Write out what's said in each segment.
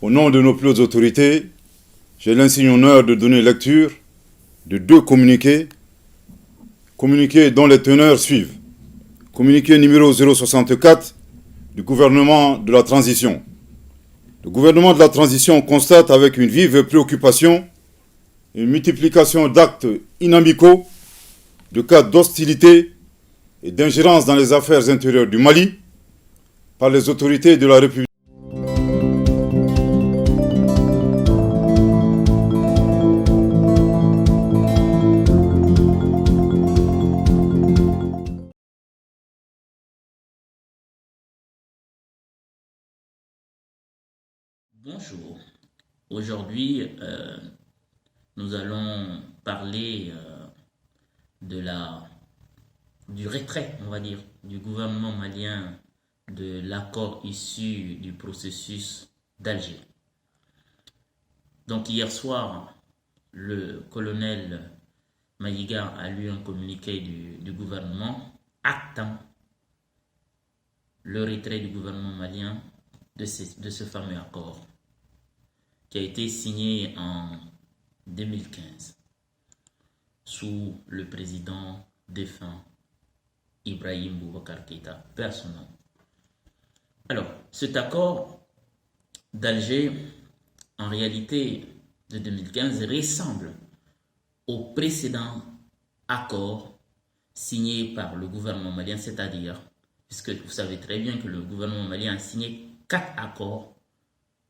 Au nom de nos plus hautes autorités, j'ai l'insigne honneur de donner lecture de deux communiqués, communiqués dont les teneurs suivent. Communiqué numéro 064 du gouvernement de la transition. Le gouvernement de la transition constate avec une vive préoccupation une multiplication d'actes inamicaux, de cas d'hostilité et d'ingérence dans les affaires intérieures du Mali par les autorités de la République. Bonjour. Aujourd'hui, nous allons parler du retrait, on va dire, du gouvernement malien de l'accord issu du processus d'Alger. Donc hier soir, le colonel Maïga a lu un communiqué du gouvernement actant le retrait du gouvernement malien de ce fameux accord qui a été signé en 2015 sous le président défunt Ibrahim Boubacar Keïta, paix à son nom. Alors, cet accord d'Alger, en réalité de 2015, ressemble au précédent accord signé par le gouvernement malien, c'est-à-dire, puisque vous savez très bien que le gouvernement malien a signé 4 accords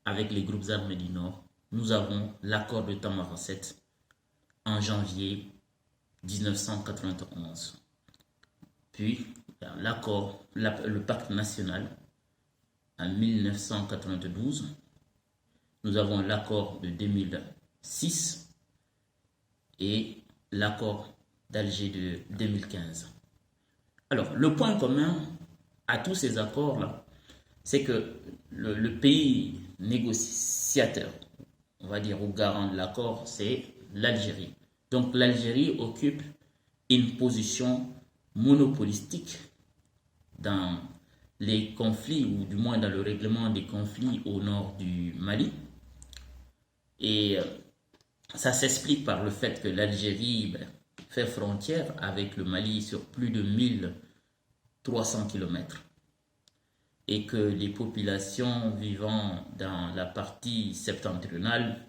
avec les groupes armés du Nord. Nous avons l'accord de Tamaracet en janvier 1991. Puis l'accord, le pacte national en 1992. Nous avons l'accord de 2006 et l'accord d'Alger de 2015. Alors, le point commun à tous ces accords-là, c'est que le pays négociateur, on va dire, ou garant de l'accord, c'est l'Algérie. Donc l'Algérie occupe une position monopolistique dans les conflits, ou du moins dans le règlement des conflits au nord du Mali. Et ça s'explique par le fait que l'Algérie fait frontière avec le Mali sur plus de 1300 km. Et que les populations vivant dans la partie septentrionale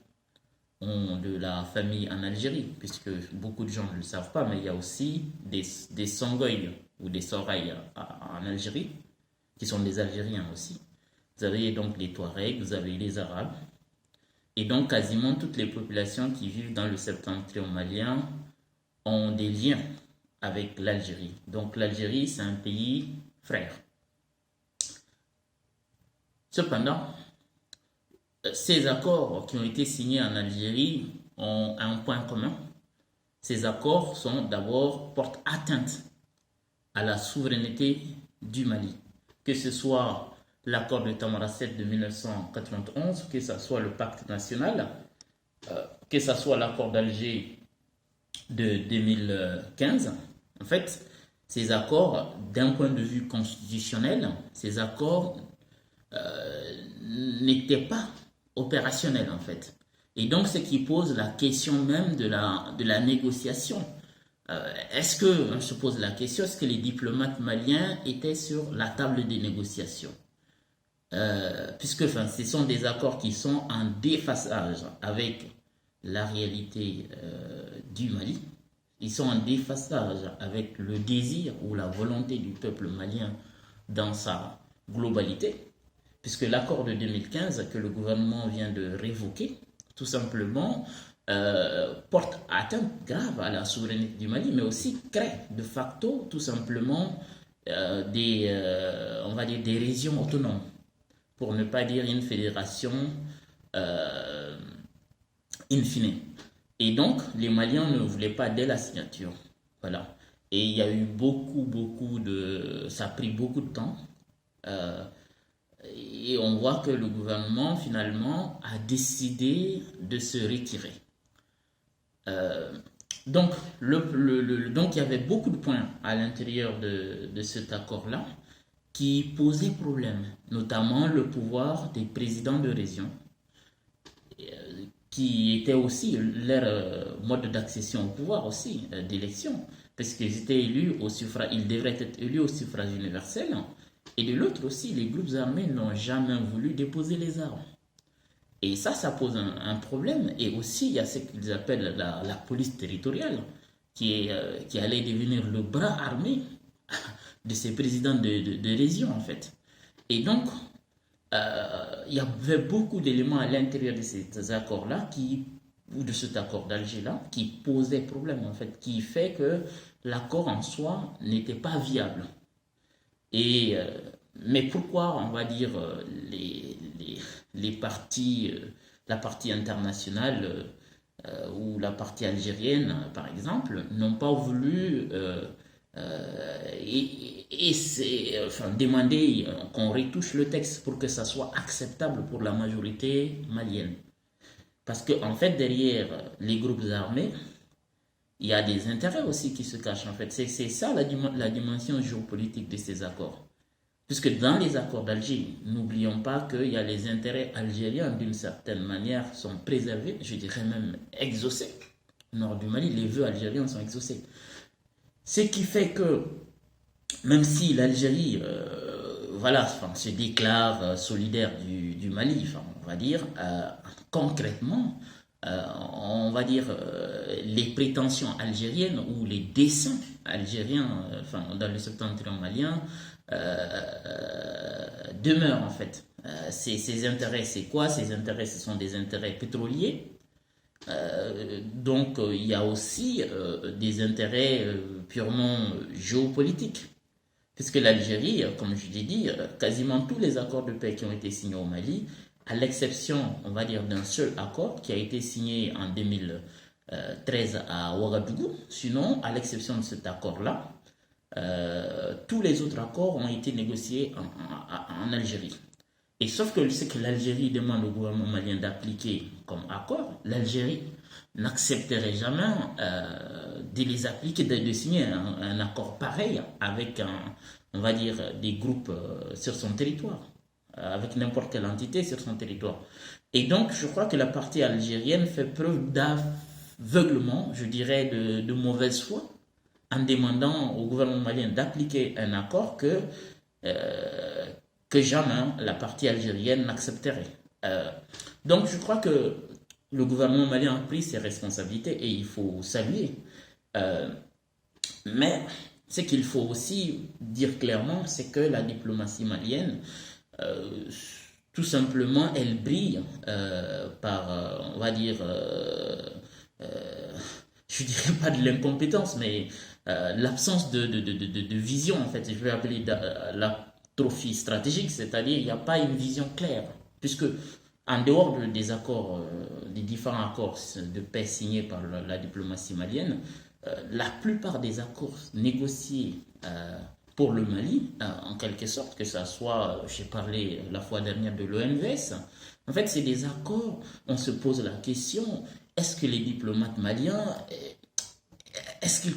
ont de la famille en Algérie, puisque beaucoup de gens ne le savent pas, mais il y a aussi des Songhai ou des Soraï en Algérie, qui sont des Algériens aussi. Vous avez donc les Touaregs, vous avez les Arabes, et donc quasiment toutes les populations qui vivent dans le septentrion malien ont des liens avec l'Algérie. Donc l'Algérie, c'est un pays frère. Cependant, ces accords qui ont été signés en Algérie ont un point commun. Ces accords portent atteinte à la souveraineté du Mali. Que ce soit l'accord de Tamaracet de 1991, que ce soit le pacte national, que ce soit l'accord d'Alger de 2015. En fait, ces accords, d'un point de vue constitutionnel, ces accords n'était pas opérationnel en fait. Et donc ce qui pose la question même de la négociation. Est-ce que, on se pose la question, est-ce que les diplomates maliens étaient sur la table des négociations, puisque ce sont des accords qui sont en déphasage avec la réalité du Mali. Ils sont en déphasage avec le désir ou la volonté du peuple malien dans sa globalité. Puisque l'accord de 2015 que le gouvernement vient de révoquer, tout simplement, porte atteinte grave à la souveraineté du Mali, mais aussi crée de facto, tout simplement, on va dire des régions autonomes, pour ne pas dire une fédération in fine. Et donc, les Maliens ne voulaient pas dès la signature. Voilà. Et il y a eu ça a pris beaucoup de temps. Et on voit que le gouvernement, finalement, a décidé de se retirer. Donc, donc, il y avait beaucoup de points à l'intérieur de cet accord-là qui posaient problème, notamment le pouvoir des présidents de région, qui était aussi leur mode d'accession au pouvoir aussi, d'élection, parce qu'ils étaient élus au suffrage, ils devraient être élus au suffrage universel. Et de l'autre aussi, les groupes armés n'ont jamais voulu déposer les armes. Et ça pose un problème. Et aussi, il y a ce qu'ils appellent la police territoriale, qui allait devenir le bras armé de ces présidents de région, en fait. Et donc, il y avait beaucoup d'éléments à l'intérieur de ces accords-là, ou de cet accord d'Alger-là, qui posaient problème, en fait, qui fait que l'accord en soi n'était pas viable. Et, mais pourquoi, on va dire, les partis, la partie internationale ou la partie algérienne, par exemple, n'ont pas voulu demander qu'on retouche le texte pour que ça soit acceptable pour la majorité malienne. Parce qu'en fait, derrière les groupes armés, il y a des intérêts aussi qui se cachent. En fait, c'est ça la dimension géopolitique de ces accords. Puisque dans les accords d'Alger, n'oublions pas qu'il y a les intérêts algériens d'une certaine manière sont préservés, je dirais même exaucés. Au nord du Mali, les vœux algériens sont exaucés. Ce qui fait que même si l'Algérie se déclare solidaire du Mali, on va dire, concrètement, on va dire, les prétentions algériennes ou les desseins algériens dans le septentrion malien demeurent en fait. Ces intérêts, c'est quoi? Ces intérêts, ce sont des intérêts pétroliers. Donc, il y a aussi des intérêts purement géopolitiques. Puisque l'Algérie, comme je l'ai dit, quasiment tous les accords de paix qui ont été signés au Mali, à l'exception, on va dire, d'un seul accord qui a été signé en 2013 à Ouagadougou. Sinon, à l'exception de cet accord-là, tous les autres accords ont été négociés en Algérie. Et sauf que ce que l'Algérie demande au gouvernement malien d'appliquer comme accord, l'Algérie n'accepterait jamais de les appliquer, de signer un accord pareil avec, on va dire, des groupes sur son territoire, avec n'importe quelle entité sur son territoire. Et donc, je crois que la partie algérienne fait preuve d'aveuglement, je dirais, de mauvaise foi, en demandant au gouvernement malien d'appliquer un accord que jamais la partie algérienne n'accepterait. Donc je crois que le gouvernement malien a pris ses responsabilités et il faut saluer. Mais ce qu'il faut aussi dire clairement, c'est que la diplomatie malienne, tout simplement, elle brille par, on va dire, je dirais pas de l'incompétence, mais l'absence de vision, en fait. Je vais appeler l'atrophie stratégique, c'est-à-dire il n'y a pas une vision claire. Puisque, en dehors des accords, des différents accords de paix signés par la diplomatie malienne, la plupart des accords négociés pour le Mali, en quelque sorte, que ça soit, j'ai parlé la fois dernière de l'OMVS, en fait, c'est des accords, on se pose la question, est-ce que les diplomates maliens, est-ce qu'ils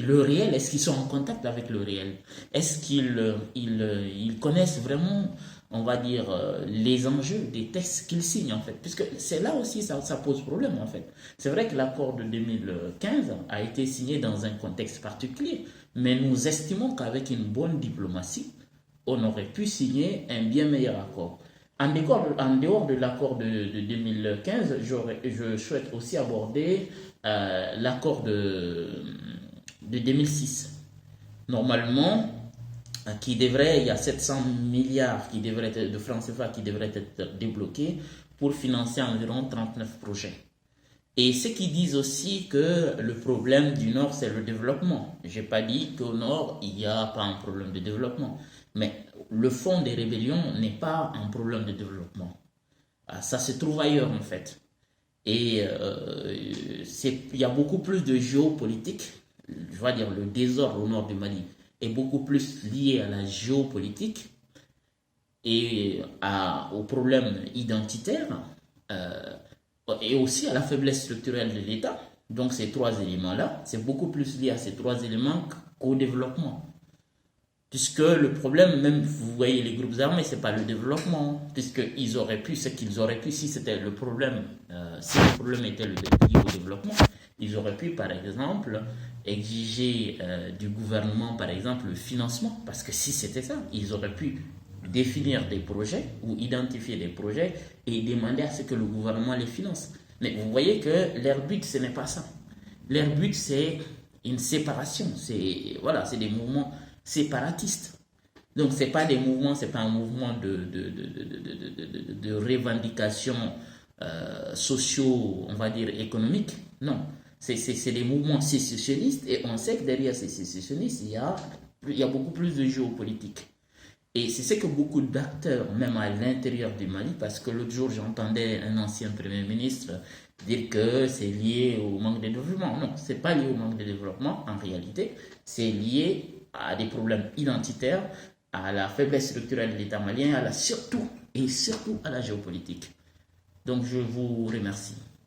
le réel, est-ce qu'ils sont en contact avec le réel? Est-ce qu'ils connaissent vraiment, on va dire, les enjeux des textes qu'ils signent en fait? Puisque c'est là aussi ça pose problème en fait. C'est vrai que l'accord de 2015 a été signé dans un contexte particulier, mais nous estimons qu'avec une bonne diplomatie, on aurait pu signer un bien meilleur accord. En dehors de l'accord de 2015, je souhaite aussi aborder l'accord de 2006. Normalement, il y a 700 milliards de francs CFA qui devraient être débloqués pour financer environ 39 projets. Et ceux qui disent aussi que le problème du Nord, c'est le développement. Je n'ai pas dit qu'au Nord, il n'y a pas un problème de développement. Mais le fond des rébellions n'est pas un problème de développement. Ça se trouve ailleurs en fait. Et il y a beaucoup plus de géopolitique. Je vais dire le désordre au nord du Mali est beaucoup plus lié à la géopolitique et aux problèmes identitaires et aussi à la faiblesse structurelle de l'État. Donc ces trois éléments-là, c'est beaucoup plus lié à ces trois éléments qu'au développement. Puisque le problème, même vous voyez les groupes armés, c'est pas le développement, puisqu'ils auraient pu, ce qu'ils auraient pu, si c'était le problème, si le problème était lié au développement, ils auraient pu, par exemple, exiger du gouvernement, par exemple, le financement, parce que si c'était ça, ils auraient pu définir des projets ou identifier des projets et demander à ce que le gouvernement les finance. Mais vous voyez que leur but, ce n'est pas ça. Leur but, c'est une séparation. C'est voilà, c'est des mouvements séparatistes. Donc, c'est pas des mouvements, c'est pas un mouvement de revendication sociaux, on va dire économiques. Non, c'est des mouvements sécessionnistes et on sait que derrière ces sécessionnistes, il y a beaucoup plus de géopolitique. Et c'est ce que beaucoup d'acteurs, même à l'intérieur du Mali, parce que l'autre jour j'entendais un ancien Premier ministre dire que c'est lié au manque de développement. Non, c'est pas lié au manque de développement en réalité, c'est lié à des problèmes identitaires, à la faiblesse structurelle de l'État malien, surtout et surtout à la géopolitique. Donc je vous remercie.